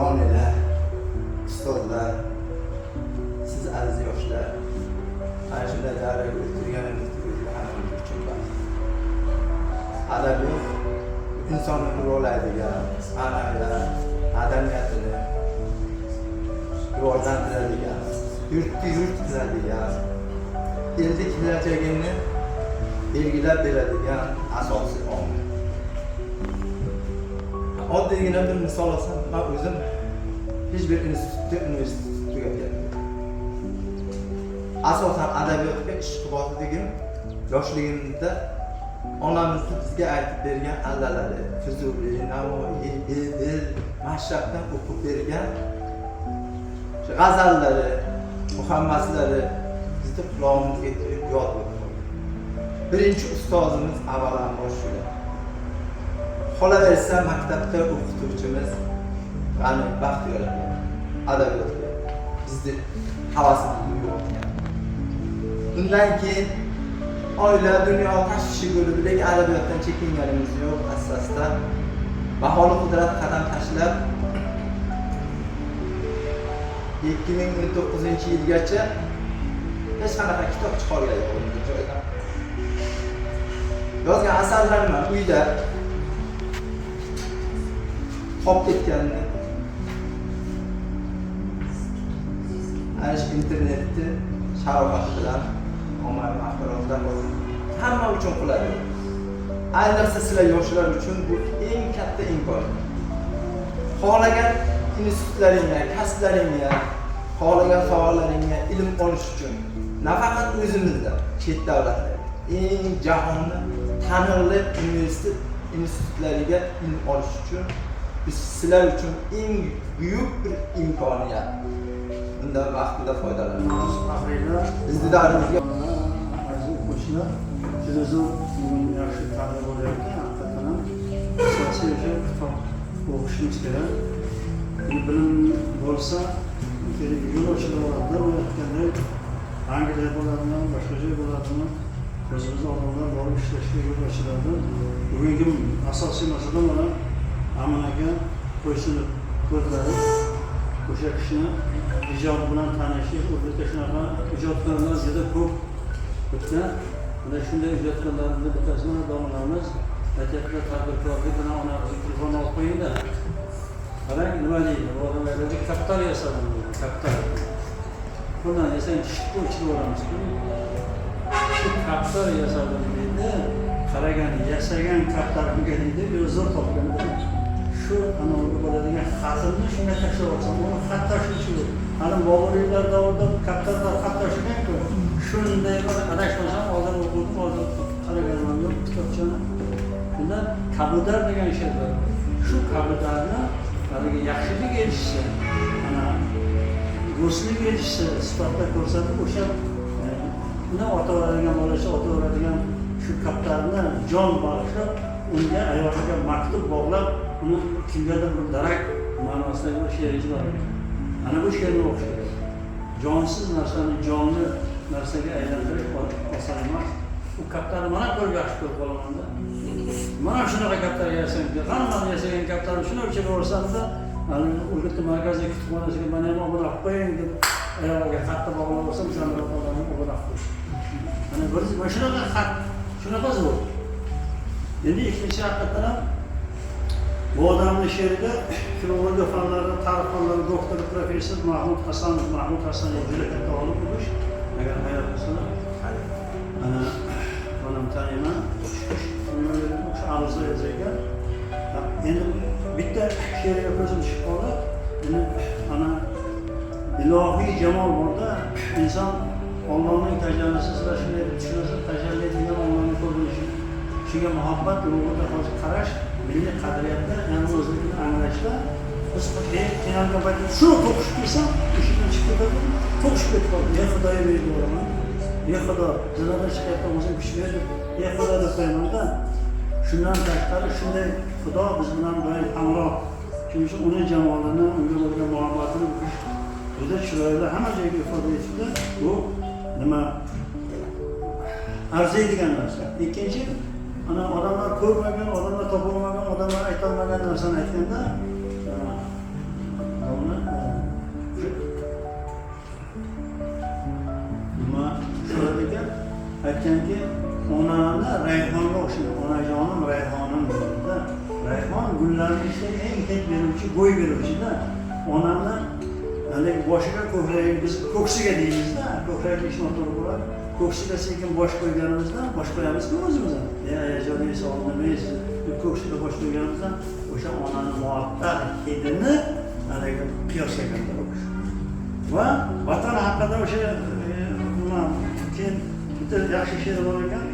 nuronilar, ustozlar, siz aziz yoshlar, ana shunday davraga o'tirganingiz hammamiz uchun baxt. Adabiyot insonni nurlantiradigan, ma'naviyat, madaniyatini rivojlantiradigan, yurtga yurt qiladigan, ellik kelajagini belgilab beradigan asosiy omil. Oddiygina bir misol olsam, men o'zim hech bir institutga tugatganman. Asosan adabiyotga ishqibotligim yoshligimda onamizni bizga aytib bergan allalari, Fuzuli, Navoiy, Bebel, Mashhaddan o'qib bergan g'azallari, muhammadlari bizni qulog'imizga yod bo'lib qoldi. Birinchi ustozimiz avvalambor shular. Qolaversa maktabda o'qituvchimiz G'ani Baxtiyor adabiyotga bizni havasimizni uyg'otgan. Undan keyin oila, dunyo tashvishi bo'lib, lekin adabiyotdan chekinganimiz yo'q. Asosdan baholi qudrat qadam tashlab 2019-yilgacha hech qanaqa kitob chiqargan yo'q bu joydan. Yozgan asarlarim uyda qolib ketganini, ana shu internetni sharofati bilan ommaviy axborotlar hamma uchun qulay. Ayniqsa sizlar yoshlar uchun bu eng katta imkon. Xohlagan institutlaringga, kasblaringga, xohlagan savollaringga ilm olish uchun nafaqat o'zimizda, chet davlatlarda, eng jahonni taniqli universitet institutlariga ilm olish uchun biz sizlar uchun eng buyuk bir imkoniyat. Bundan vaqtida foydalanamiz. Bizni davrimizga aziz qo'shnilar, juda zo'r bugun yaxshi ta'lim bo'layotgan, haqiqatan ham asosiy o'sha kitob o'qishimiz kerak. Bilim bo'lsa, yo'l ochiladi, o'ylayotgandek Angliya bo'ladimi, boshqa joy bo'ladimi, o'zimiz odamlar borib ishlashga yo'l ochiladi. Bugungi asosiy masala mana Aminaga qo'ysinib ko'zlari o'sha kishini ijod bilan tanishish, o'zbekcha shunaqa ijodkorlar juda ko'p o'tgan. Mana shunday ijodkorlarni bittasini domlalarimiz aytyaptilar, tadbirkorlik bilan onamizni telefon olib qo'yingda. Qarang, nima deydi? Bu odamlarga kaptar yasadim deydi, kaptar. Bundan yasang shitga o'chirib olamiz. Shu kaptar yasadim deydi. Qaragan, yasagan kaptarimga deydi, bir zo'r topgan. Shu anaviga bo'ladigan xatni shunga tashlab olsam, uni xat tashuvchi. Hali Boburiylar davrida kaptarlar xat tashlagan-ku. Shunday bir adashmasam, oldin o'qidim, oldin qaraganman yo'q kitobchani. Bundan kabudar degan ish bor. Shu kabudarni haliga yaxshilik erishsa, ana go'shtlik erishsa, sifatda ko'rsatib o'sha uni otaveradigan bo'lsa, otaveradigan shu kaptarni jon bag'ishlab, unga ayoliga maktub bog'lab, uni kimgadir bir darak ma'nosidagi bir she'r ijro etdi. Ana bu she'rni o'qish kerak. Jonsiz narsani jonli narsaga aylantirish oson emas. U kaptarni mana ko'rib yaxshi ko'rib qolaman-da. Mana shunaqa kaptar yasang, hammani yasagan kaptarni shuna o'chirib yuborsam-da, ana Urgutda markaziy kutubxonasiga mana ham olib qo'ying deb ayoliga xatni bog'lab olsam, Samara xolamni olib qo'ydi. Ana bir mana shunaqa xat, shunaqa zo'r. Endi ikkinchi haqiqatan ham bu odamning she'rida filologiya fanlari, tarix fanlari doktori, professor Mahmud Hasanov juda katta olim emish. Agar hayot bo'lsa, mana taniyman. O'sha arzu yazagan. Endi bitta she'rga ko'zim tushib qoldi. Endi ana ilohiy jamol borda, inson Allohning tajallisiga shunday tushunsa, tajalli degan Allohning ko'rinishi. Shunga muhabbat ruhida hozir qarash, milliy qadriyatda, ya'ni o'zligini anglashda biz finalga baytib shuni to'qishib qilsam, ishdan chiqib ketadi, to'qishib ketib qoldi. Ya Xudoga berib yuboraman. Ya Xudo, zinadan chiqayotgan o'zim kuch berdi. Ya Xudo deb qo'yman-da. Shundan tashqari shunday Xudo biz bilan doim hamroh. Shuning uchun uni jamolini, unga bo'lgan muhabbatini juda chiroyli hamma joyga ifoda etishda bu nima arziydigan narsa. Ikkinchi, ana odamlar ko'rmagan, odamlar topolmagan, odamlar aytolmagan narsani aytganda aytganki, onani rayhonga o'xshaydi. Onajonim rayhonim deydi. Rayhon gullarning ichida eng tek beruvchi, bo'y beruvchida. Onani haligi boshiga ko'kragiga biz ko'ksiga deymizda, ko'kragiga ishni o'tirib qo'yib, ko'ksiga sekin bosh qo'yganimizda, bosh qo'yamizku o'zimiz ham. Ajoyib sog'inmaysiz deb ko'ksiga bosh qo'yganimizda o'sha onani muattar hidini haligi qiyosga keltirib. Va vatan haqida o'sha keyin bitta yaxshi she'r bor ekan.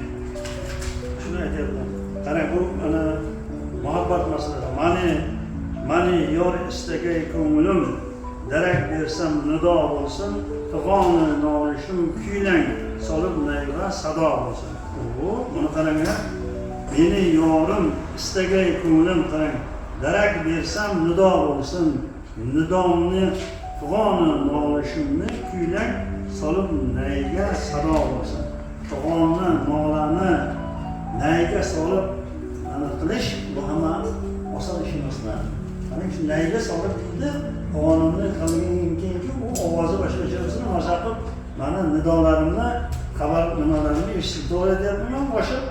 Shuni aytyapman. Qarang, bu ana muhabbat masalasi. Mani yor istagay ko'nglim, darak bersam nido bo'lsin, fig'oni nolishim kuylang, solib nayva sado bo'lsin. Buni qarang, meni yorim istagay ko'nglim, qarang, darak bersam nido bo'lsin, nidomni fig'oni nolishimni kuylang, solib nayga sado bo'lsin. Fig'onni nolani nayga solib qilish bu hamma oson ish emasda. Mana shu nayga solib turdi, qonunni qilgandan keyin u ovozi boshqacha bo'lsa, maza qilib mana nidolarimni, xabar nimalarimni eshitib to'g'ri boshib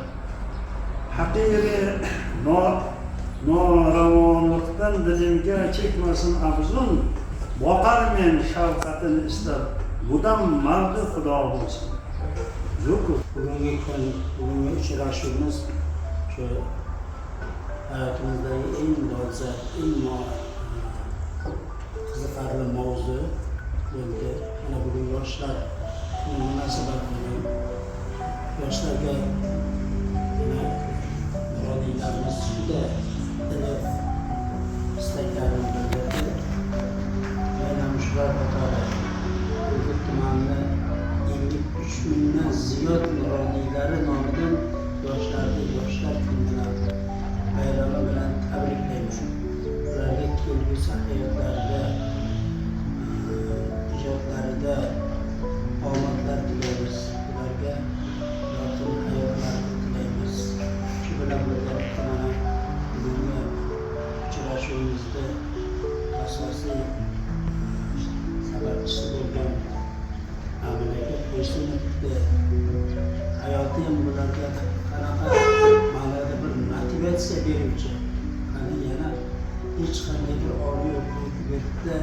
haqiqiy noravonlikdan dilimga chekmasin afzun, boqar men shafqatini istab, budam mardi xudo bo'lsin. Bugungi kun, bugungi uchrashuvimiz shu hayotimizdagi eng dolzarb, eng qiziqarli mavzu bo'ldi. Mana bugun yoshlar kuni munosabat bilan yoshlarga murodiylarimiz juda iliq istaklarini bildirdi. Mana shular qatori Urgut tumanini 53 mingdan ziyod murodiylari nomidan yoshlar kunini bayrami bilan tabriklaymiz. Ularga kelgusi hayotlarida, ijodlarida omadlar tilaymiz. Ularga yorqin hayotlarni tilaymiz. Shu bilan birga mana bugungi uchrashuvimizda asosiy sababchisi bo'lgan Aminaga Qo'ysinovga hayoti ham bularga qanaqa ma'noda bir motivatsiya beruvchi, yana hech qanday bir oliy o'quv yurtida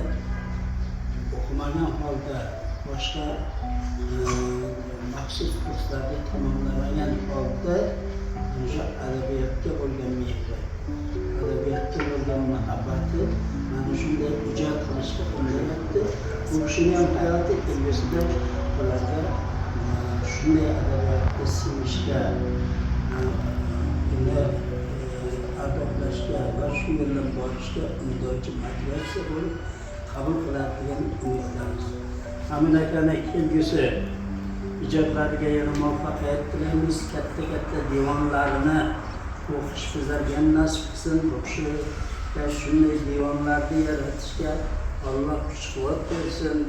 o'qimagan holda, boshqa maxsus kurslarga tamomlamagan holda o'sha adabiyotga bo'lgan mehri, adabiyotga bo'lgan muhabbati mana shunday ijod qilishga undayapti. Bu kishini ham hayoti kelgusida ularga shunday adabiyotga sevishga, uni ardoqlashga va shu yo'ldan borishga undovchi motivatsiya bo'lib qabul qiladigan umidlarimiz. Amin akani kelgusi ijodlariga yana muvaffaqiyat tilaymiz. Katta devonlarini o'qish bizlarga nasib qilsin. Bu kishiga shunday devonlarni yaratishga Alloh kuch-quvvat bersin,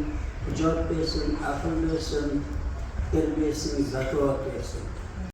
ijod bersin, aql bersin, ilm bersin, zakovat bersin.